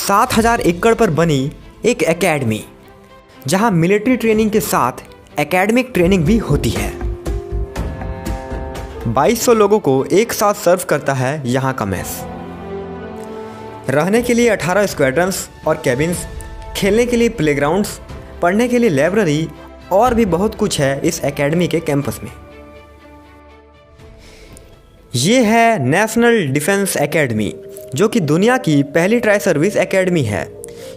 7,000 एकड़ पर बनी एक एकेडमी जहां मिलिट्री ट्रेनिंग के साथ एकेडमिक ट्रेनिंग भी होती है। 2200 लोगों को एक साथ सर्व करता है यहां का मेस। रहने के लिए 18 स्क्वाड्रंस और कैबिन्स, खेलने के लिए प्लेग्राउंड्स, पढ़ने के लिए लाइब्रेरी और भी बहुत कुछ है इस एकेडमी के कैंपस में। ये है नेशनल डिफेंस एकेडमी, जो कि दुनिया की पहली ट्राई सर्विस एकेडमी है।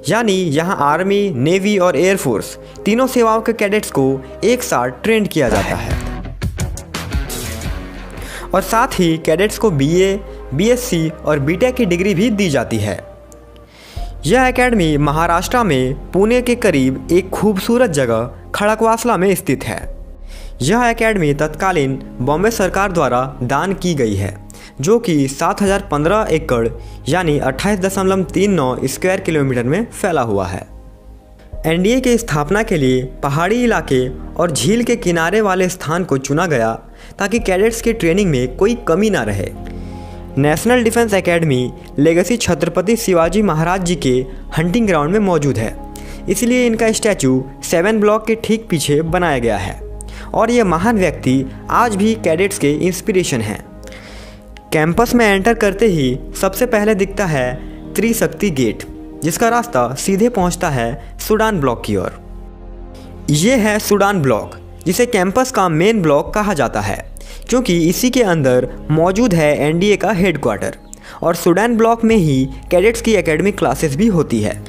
यानी यहाँ आर्मी, नेवी और एयरफोर्स तीनों सेवाओं के कैडेट्स को एक साथ ट्रेन किया जाता है और साथ ही कैडेट्स को BA, BSc और BTech की डिग्री भी दी जाती है। यह एकेडमी महाराष्ट्र में पुणे के करीब एक खूबसूरत जगह खड़कवासला में स्थित है। यह एकेडमी तत्कालीन बॉम्बे सरकार द्वारा दान की गई है, जो कि 7,015 एकड़ यानी 28.39 स्क्वायर किलोमीटर में फैला हुआ है। NDA की स्थापना के लिए पहाड़ी इलाके और झील के किनारे वाले स्थान को चुना गया ताकि कैडेट्स की ट्रेनिंग में कोई कमी ना रहे। National Defence Academy legacy Chhatrapati Shivaji Maharaj ji के हंटिंग ग्राउंड में मौजूद है, इसलिए इनका स्टैचू 7 ब्लॉक के ठीक पीछे बनाया गया है और ये महान व्यक्ति आज भी कैडेट्स के इंस्पिरेशन हैं। कैंपस में एंटर करते ही सबसे पहले दिखता है त्रिशक्ति गेट, जिसका रास्ता सीधे पहुंचता है सूडान ब्लॉक की ओर। ये है सूडान ब्लॉक, जिसे कैंपस का मेन ब्लॉक कहा जाता है, क्योंकि इसी के अंदर मौजूद है NDA का हेडक्वार्टर और सूडान ब्लॉक में ही कैडेट्स की एकेडमिक क्लासेस भी होती है।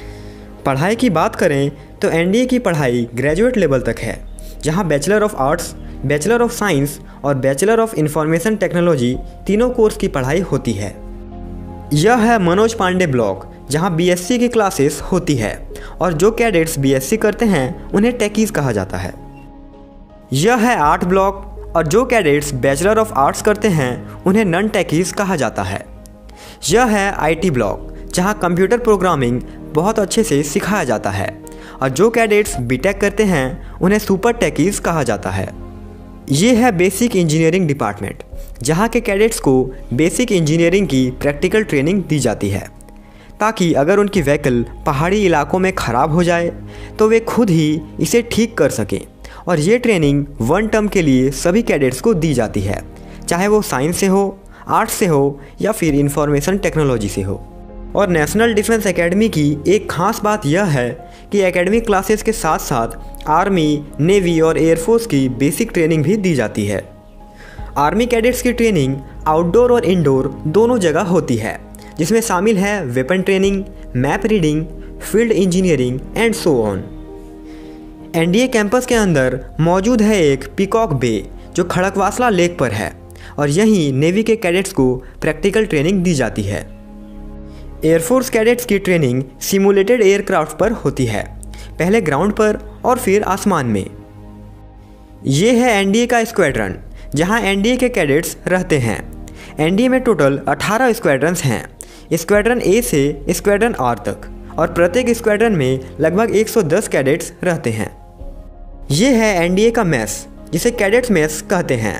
पढ़ाई की बात करें तो NDA की पढ़ाई ग्रेजुएट लेवल तक है, जहाँ bachelor of arts, bachelor of science और बैचलर ऑफ इंफॉर्मेशन टेक्नोलॉजी तीनों कोर्स की पढ़ाई होती है। यह है मनोज पांडे ब्लॉक, जहां BSc की क्लासेस होती है और जो कैडेट्स BSc करते हैं उन्हें टेकीज कहा जाता है। यह है आर्ट ब्लॉक और जो कैडेट्स बैचलर ऑफ आर्ट्स करते हैं उन्हें नॉन टेकीज कहा जाता है। यह है IT ब्लॉक, जहां कंप्यूटर प्रोग्रामिंग बहुत अच्छे से सिखाया जाता है और जो कैडेट्स BTech करते हैं उन्हें सुपर टेकीज कहा जाता है। ये है बेसिक इंजीनियरिंग डिपार्टमेंट, जहाँ के कैडेट्स को बेसिक इंजीनियरिंग की प्रैक्टिकल ट्रेनिंग दी जाती है, ताकि अगर उनकी व्हीकल पहाड़ी इलाकों में ख़राब हो जाए तो वे खुद ही इसे ठीक कर सकें। और ये ट्रेनिंग 1 टर्म के लिए सभी कैडेट्स को दी जाती है, चाहे वो साइंस से हो, आर्ट्स से हो या फिर इंफॉर्मेशन टेक्नोलॉजी से हो। और नेशनल डिफेंस एकेडमी की एक ख़ास बात यह है कि एकेडमिक क्लासेस के साथ साथ आर्मी, नेवी और एयरफोर्स की बेसिक ट्रेनिंग भी दी जाती है। आर्मी कैडेट्स की ट्रेनिंग आउटडोर और इंडोर दोनों जगह होती है, जिसमें शामिल है weapon training, map reading, field engineering and so on. NDA campus के अंदर मौजूद है एक पीकॉक बे, जो खड़कवासला लेक पर है और यहीं नेवी के कैडेट्स को प्रैक्टिकल ट्रेनिंग दी जाती है। एयरफोर्स कैडेट्स की ट्रेनिंग सिमुलेटेड एयरक्राफ्ट पर होती है, पहले ग्राउंड पर और फिर आसमान में। ये है NDA का स्क्वाड्रन, जहां NDA के कैडेट्स रहते हैं। NDA में टोटल 18 स्क्वाड्रन्स हैं, स्क्वाड्रन A से स्क्वाड्रन R तक, और प्रत्येक स्क्वाड्रन में लगभग 110 कैडेट्स रहते हैं। ये है NDA का मेस, जिसे कैडेट्स मेस कहते हैं।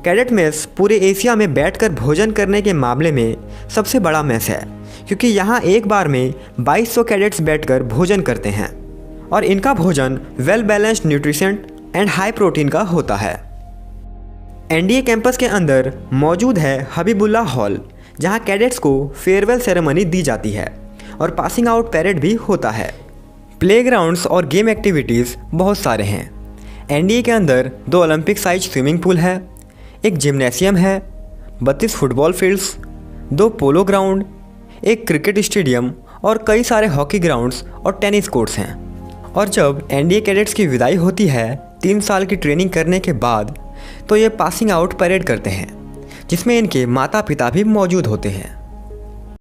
कैडेट मेस पूरे एशिया में बैठकर भोजन करने के मामले में सबसे बड़ा मेस है, क्योंकि यहाँ एक बार में 2200 कैडेट्स बैठकर भोजन करते हैं और इनका भोजन well balanced, nutrition and high protein का होता है। NDA कैंपस के अंदर मौजूद है हबीबुल्ला हॉल, जहाँ कैडेट्स को फेयरवेल सेरेमनी दी जाती है और पासिंग आउट पैरेड भी होता है। प्लेग्राउंड्स और गेम एक्टिविटीज़ बहुत सारे हैं। NDA के अंदर 2 ओलंपिक साइज स्विमिंग पूल है, एक जिम्नेशियम है, 32 फुटबॉल फील्ड्स, 2 पोलो ग्राउंड, एक क्रिकेट स्टेडियम और कई सारे हॉकी ग्राउंड्स और टेनिस कोर्ट्स हैं। और जब NDA कैडेट्स की विदाई होती है 3 साल की ट्रेनिंग करने के बाद, तो ये पासिंग आउट परेड करते हैं, जिसमें इनके माता पिता भी मौजूद होते हैं।